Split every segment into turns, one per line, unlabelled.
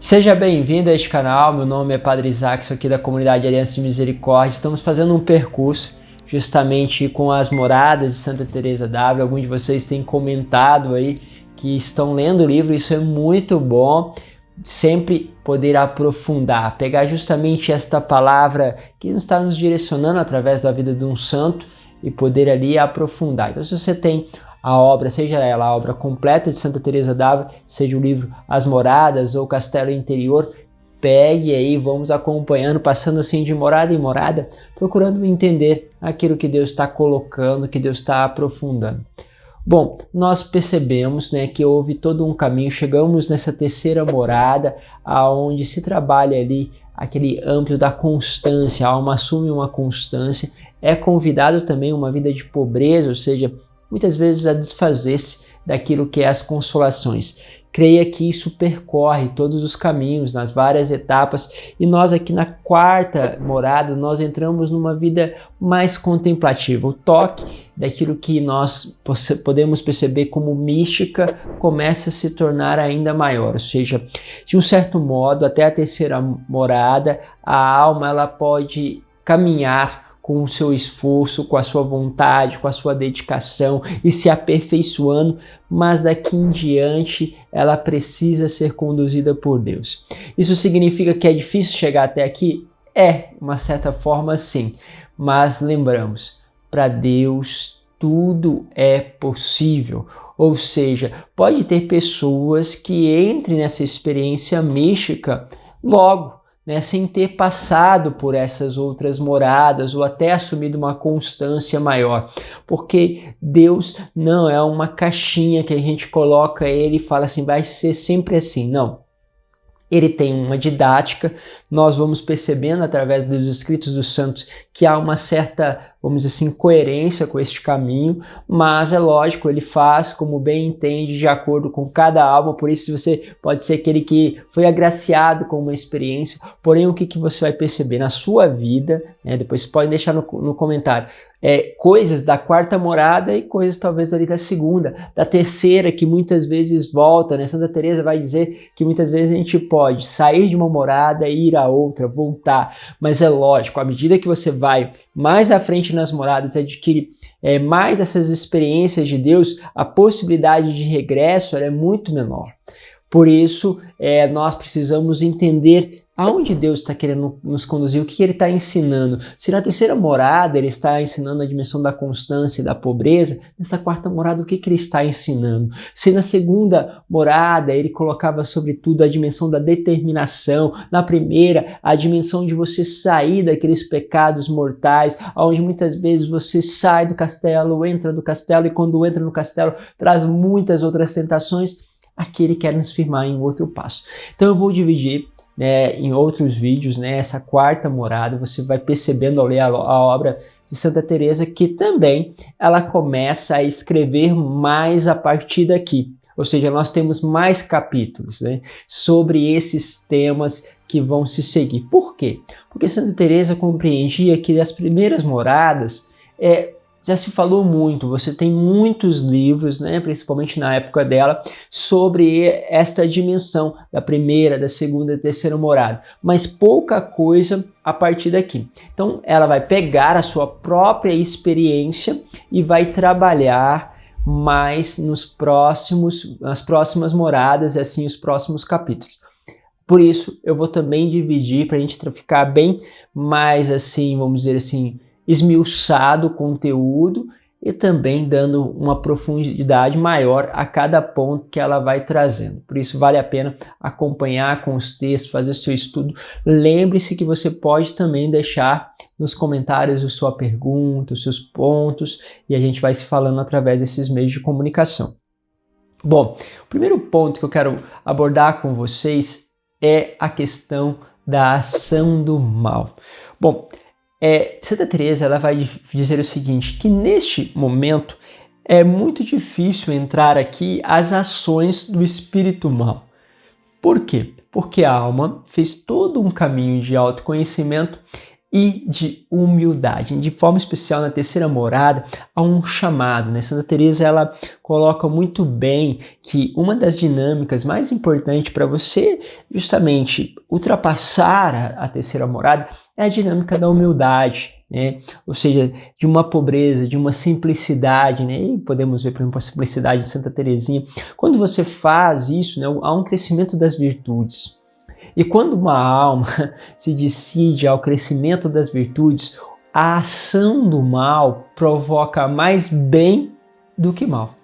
Seja bem-vindo a este canal, meu nome é Padre Isaac, sou aqui da comunidade Aliança de Misericórdia. Estamos fazendo um percurso justamente com as moradas de Santa Teresa d'Ávila. Alguns de vocês têm comentado aí que estão lendo o livro, isso é muito bom. Sempre poder aprofundar, pegar justamente esta palavra que está nos direcionando através da vida de um santo e poder ali aprofundar. Então, se você tem a obra, seja ela a obra completa de Santa Teresa d'Ávila, seja o livro As Moradas ou Castelo Interior, pegue aí, vamos acompanhando, passando assim de morada em morada, procurando entender aquilo que Deus está colocando, que Deus está aprofundando. Bom, nós percebemos, que houve todo um caminho, chegamos nessa terceira morada, aonde se trabalha ali aquele âmbito da constância, a alma assume uma constância, é convidado também a uma vida de pobreza, ou seja, muitas vezes a desfazer-se daquilo que é as consolações. Creia que isso percorre todos os caminhos, nas várias etapas, e nós aqui na quarta morada, nós entramos numa vida mais contemplativa. O toque daquilo que nós podemos perceber como mística começa a se tornar ainda maior, ou seja, de um certo modo, até a terceira morada, a alma ela pode caminhar com o seu esforço, com a sua vontade, com a sua dedicação e se aperfeiçoando, mas daqui em diante ela precisa ser conduzida por Deus. Isso significa que é difícil chegar até aqui? É, uma certa forma sim, mas lembramos, para Deus tudo é possível. Ou seja, pode ter pessoas que entrem nessa experiência mística logo, sem ter passado por essas outras moradas ou até assumido uma constância maior, porque Deus não é uma caixinha que a gente coloca ele e fala assim, vai ser sempre assim, não. Ele tem uma didática, nós vamos percebendo através dos escritos dos santos que há uma certa, vamos dizer assim, coerência com este caminho, mas é lógico, ele faz como bem entende de acordo com cada alma, por isso você pode ser aquele que foi agraciado com uma experiência, porém o que você vai perceber na sua vida, depois você pode deixar no comentário, coisas da quarta morada e coisas talvez ali da segunda, da terceira que muitas vezes volta, Santa Teresa vai dizer que muitas vezes a gente pode sair de uma morada e ir a outra, voltar, mas é lógico, à medida que você vai mais à frente nas moradas, adquire mais dessas experiências de Deus, a possibilidade de regresso é muito menor. Por isso, nós precisamos entender aonde Deus está querendo nos conduzir, o que Ele está ensinando. Se na terceira morada Ele está ensinando a dimensão da constância e da pobreza, nessa quarta morada o que Ele está ensinando? Se na segunda morada Ele colocava sobretudo a dimensão da determinação, na primeira a dimensão de você sair daqueles pecados mortais, onde muitas vezes você sai do castelo, entra do castelo e quando entra no castelo traz muitas outras tentações, aqui Ele quer nos firmar em outro passo. Então eu vou dividir em outros vídeos, essa quarta morada, você vai percebendo ao ler a obra de Santa Teresa que também ela começa a escrever mais a partir daqui, ou seja, nós temos mais capítulos sobre esses temas que vão se seguir. Por quê? Porque Santa Teresa compreendia que as primeiras moradas já se falou muito, você tem muitos livros, principalmente na época dela, sobre esta dimensão da primeira, da segunda e terceira morada, mas pouca coisa a partir daqui. Então ela vai pegar a sua própria experiência e vai trabalhar mais nas próximas moradas e assim os próximos capítulos. Por isso eu vou também dividir para a gente ficar bem mais assim, vamos dizer assim, esmiuçado o conteúdo e também dando uma profundidade maior a cada ponto que ela vai trazendo. Por isso vale a pena acompanhar com os textos, fazer seu estudo. Lembre-se que você pode também deixar nos comentários a sua pergunta, os seus pontos e a gente vai se falando através desses meios de comunicação. Bom, o primeiro ponto que eu quero abordar com vocês é a questão da ação do mal. Bom, Santa Teresa ela vai dizer o seguinte, que neste momento é muito difícil entrar aqui as ações do espírito mal. Por quê? Porque a alma fez todo um caminho de autoconhecimento e de humildade. De forma especial, na terceira morada, há um chamado, né? Santa Teresa, ela coloca muito bem que uma das dinâmicas mais importantes para você justamente ultrapassar a terceira morada é a dinâmica da humildade, né? Ou seja, de uma pobreza, de uma simplicidade, né? E podemos ver, por exemplo, a simplicidade de Santa Teresinha. Quando você faz isso, né, há um crescimento das virtudes. E quando uma alma se decide ao crescimento das virtudes, a ação do mal provoca mais bem do que mal.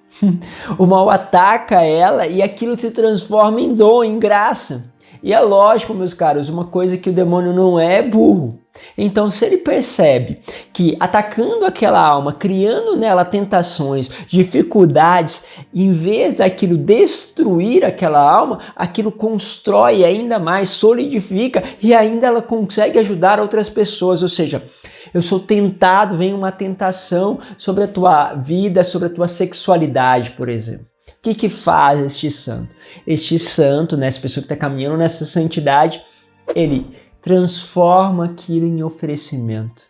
O mal ataca ela e aquilo se transforma em dom, em graça. E é lógico, meus caros, uma coisa que o demônio não é burro. Então, se ele percebe que atacando aquela alma, criando nela tentações, dificuldades, em vez daquilo destruir aquela alma, aquilo constrói ainda mais, solidifica e ainda ela consegue ajudar outras pessoas. Ou seja, eu sou tentado, vem uma tentação sobre a tua vida, sobre a tua sexualidade, por exemplo. O que faz este santo? Este santo, né, essa pessoa que está caminhando nessa santidade, ele transforma aquilo em oferecimento.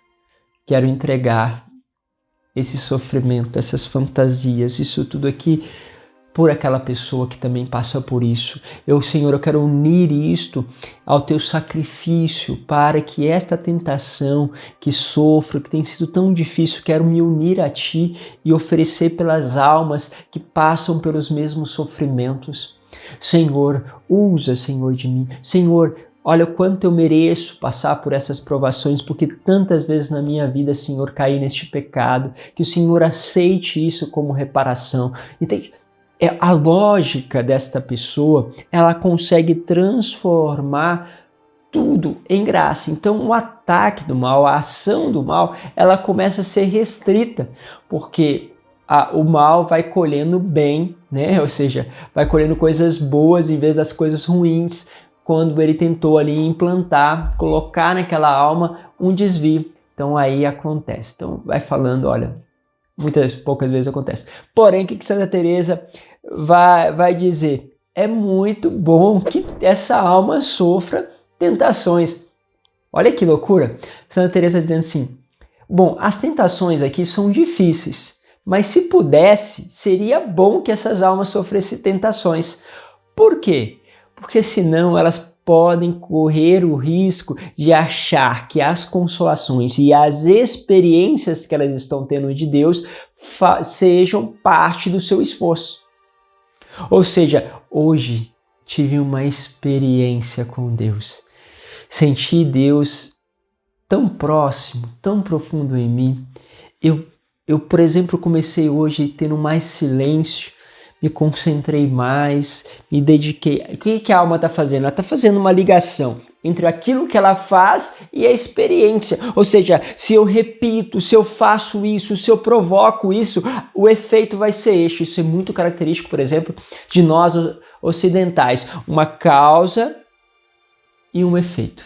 Quero entregar esse sofrimento, essas fantasias, isso tudo aqui por aquela pessoa que também passa por isso. Senhor, eu quero unir isto ao teu sacrifício para que esta tentação que sofro, que tem sido tão difícil, quero me unir a ti e oferecer pelas almas que passam pelos mesmos sofrimentos. Senhor, usa, Senhor, de mim. Senhor, olha o quanto eu mereço passar por essas provações, porque tantas vezes na minha vida, Senhor, caí neste pecado, que o Senhor aceite isso como reparação. Entende? A lógica desta pessoa, ela consegue transformar tudo em graça. Então, o ataque do mal, a ação do mal, ela começa a ser restrita, porque o mal vai colhendo bem, né? Ou seja, vai colhendo coisas boas em vez das coisas ruins, quando ele tentou ali implantar, colocar naquela alma um desvio. Então, aí acontece. Então, vai falando, olha, poucas vezes acontece. Porém, o que Santa Teresa vai dizer? É muito bom que essa alma sofra tentações. Olha que loucura. Santa Teresa dizendo assim, bom, as tentações aqui são difíceis, mas se pudesse, seria bom que essas almas sofressem tentações. Por quê? Porque senão elas podem correr o risco de achar que as consolações e as experiências que elas estão tendo de Deus sejam parte do seu esforço. Ou seja, hoje tive uma experiência com Deus. Senti Deus tão próximo, tão profundo em mim. Eu, por exemplo, comecei hoje tendo mais silêncio, me concentrei mais, me dediquei. O que a alma está fazendo? Ela está fazendo uma ligação entre aquilo que ela faz e a experiência. Ou seja, se eu repito, se eu faço isso, se eu provoco isso, o efeito vai ser este. Isso é muito característico, por exemplo, de nós ocidentais. Uma causa e um efeito.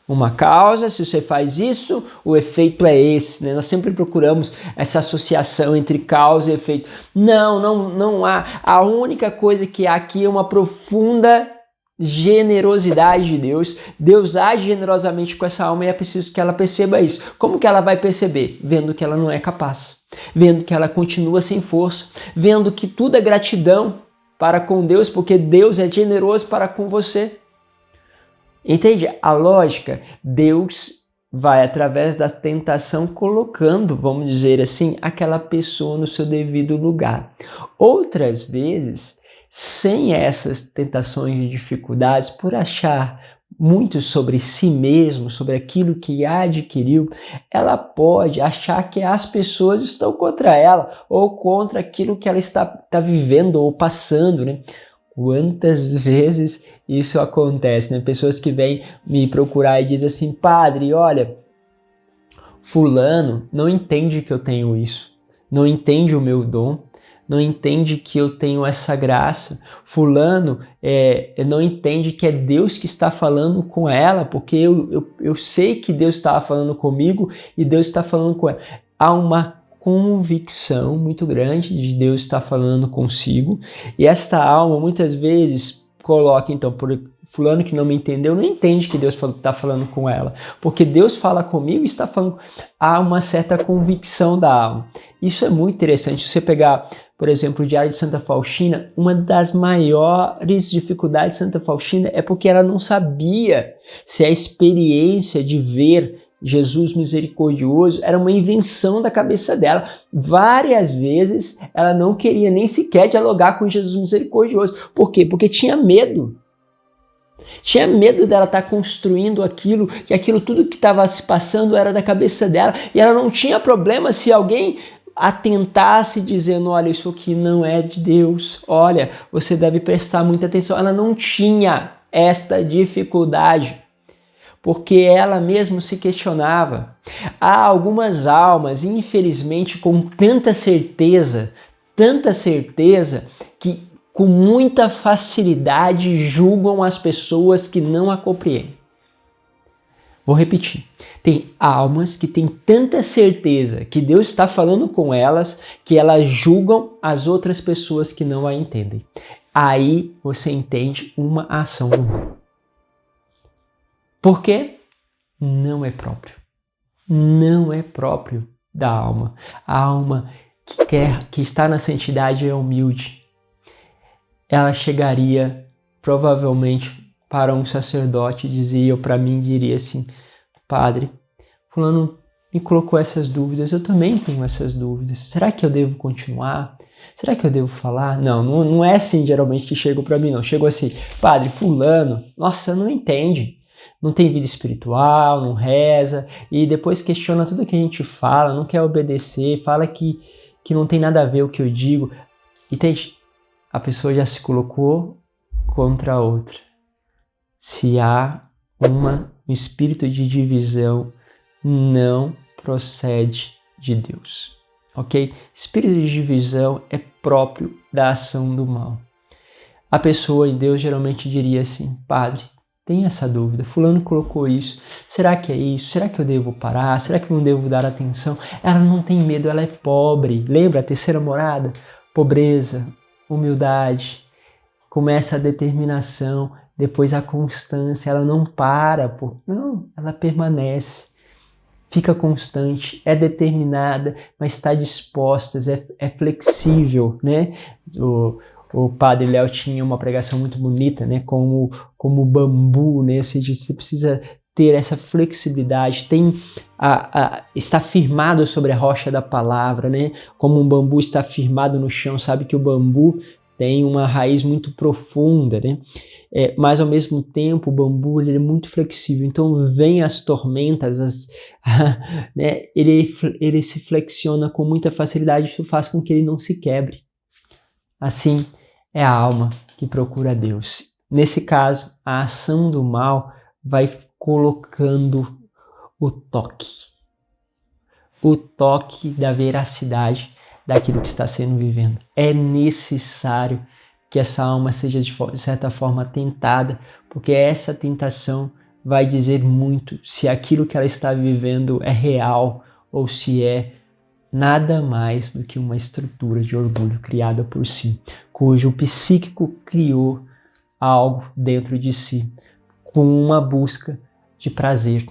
Uma causa, se você faz isso, o efeito é esse, né? Nós sempre procuramos essa associação entre causa e efeito. Não há. A única coisa que há aqui é uma profunda generosidade de Deus. Deus age generosamente com essa alma e é preciso que ela perceba isso. Como que ela vai perceber? Vendo que ela não é capaz, vendo que ela continua sem força, vendo que tudo é gratidão para com Deus, porque Deus é generoso para com você. Entende a lógica? Deus vai, através da tentação, colocando, vamos dizer assim, aquela pessoa no seu devido lugar. Outras vezes, sem essas tentações e dificuldades, por achar muito sobre si mesmo, sobre aquilo que adquiriu, ela pode achar que as pessoas estão contra ela ou contra aquilo que ela está vivendo ou passando, né? Quantas vezes isso acontece, né? Pessoas que vêm me procurar e dizem assim, padre, olha, fulano não entende que eu tenho isso, não entende o meu dom, não entende que eu tenho essa graça, fulano não entende que é Deus que está falando com ela, porque eu sei que Deus estava falando comigo e Deus está falando com ela. Há uma convicção muito grande de Deus estar falando consigo, e esta alma muitas vezes coloca, então, por fulano que não me entendeu não entende que Deus está falando com ela, porque Deus fala comigo e está falando, há uma certa convicção da alma. Isso é muito interessante. Se você pegar, por exemplo, o Diário de Santa Faustina, uma das maiores dificuldades de Santa Faustina é porque ela não sabia se a experiência de ver Jesus misericordioso era uma invenção da cabeça dela. Várias vezes ela não queria nem sequer dialogar com Jesus misericordioso. Por quê? Porque tinha medo. Tinha medo dela estar construindo aquilo, que aquilo tudo que estava se passando era da cabeça dela. E ela não tinha problema se alguém atentasse dizendo, olha, isso aqui não é de Deus. Olha, você deve prestar muita atenção. Ela não tinha esta dificuldade, porque ela mesma se questionava. Há algumas almas, infelizmente, com tanta certeza, que com muita facilidade julgam as pessoas que não a compreendem. Vou repetir. Tem almas que têm tanta certeza que Deus está falando com elas, que elas julgam as outras pessoas que não a entendem. Aí você entende uma ação do mal. Por quê? Não é próprio. Não é próprio da alma. A alma que está na santidade é humilde. Ela chegaria provavelmente para um sacerdote e dizia, ou para mim diria assim, padre, fulano me colocou essas dúvidas, eu também tenho essas dúvidas. Será que eu devo continuar? Será que eu devo falar? Não é assim geralmente que chegam para mim, não. Chegou assim, padre, fulano, nossa, não entende. Não tem vida espiritual, não reza, e depois questiona tudo que a gente fala, não quer obedecer, fala que não tem nada a ver o que eu digo. Entende? A pessoa já se colocou contra a outra. Se há um espírito de divisão, não procede de Deus. Ok? Espírito de divisão é próprio da ação do mal. A pessoa em Deus geralmente diria assim, padre, tem essa dúvida, fulano colocou isso, será que é isso? Será que eu devo parar? Será que eu não devo dar atenção? Ela não tem medo, ela é pobre. Lembra a terceira morada? Pobreza, humildade, começa a determinação, depois a constância, ela não para, não, ela permanece, fica constante, é determinada, mas está disposta, é flexível, né? O padre Léo tinha uma pregação muito bonita, né? Como o bambu, né? Você precisa ter essa flexibilidade, está firmado sobre a rocha da palavra, né? Como um bambu está firmado no chão, sabe que o bambu tem uma raiz muito profunda, né? Mas ao mesmo tempo o bambu ele é muito flexível, então vem as tormentas, né? Ele se flexiona com muita facilidade, isso faz com que ele não se quebre. Assim é a alma que procura Deus. Nesse caso, a ação do mal vai colocando o toque da veracidade daquilo que está sendo vivendo. É necessário que essa alma seja de certa forma tentada, porque essa tentação vai dizer muito se aquilo que ela está vivendo é real ou se é nada mais do que uma estrutura de orgulho criada por si, cujo psíquico criou algo dentro de si, com uma busca de prazer,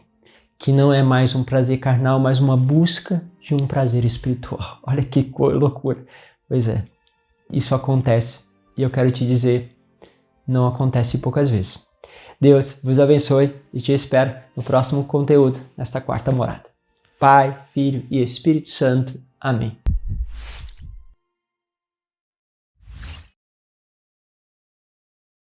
que não é mais um prazer carnal, mas uma busca de um prazer espiritual. Olha que loucura. Pois é, isso acontece e eu quero te dizer, não acontece poucas vezes. Deus vos abençoe e te espero no próximo conteúdo, nesta quarta morada. Pai, Filho e Espírito Santo. Amém.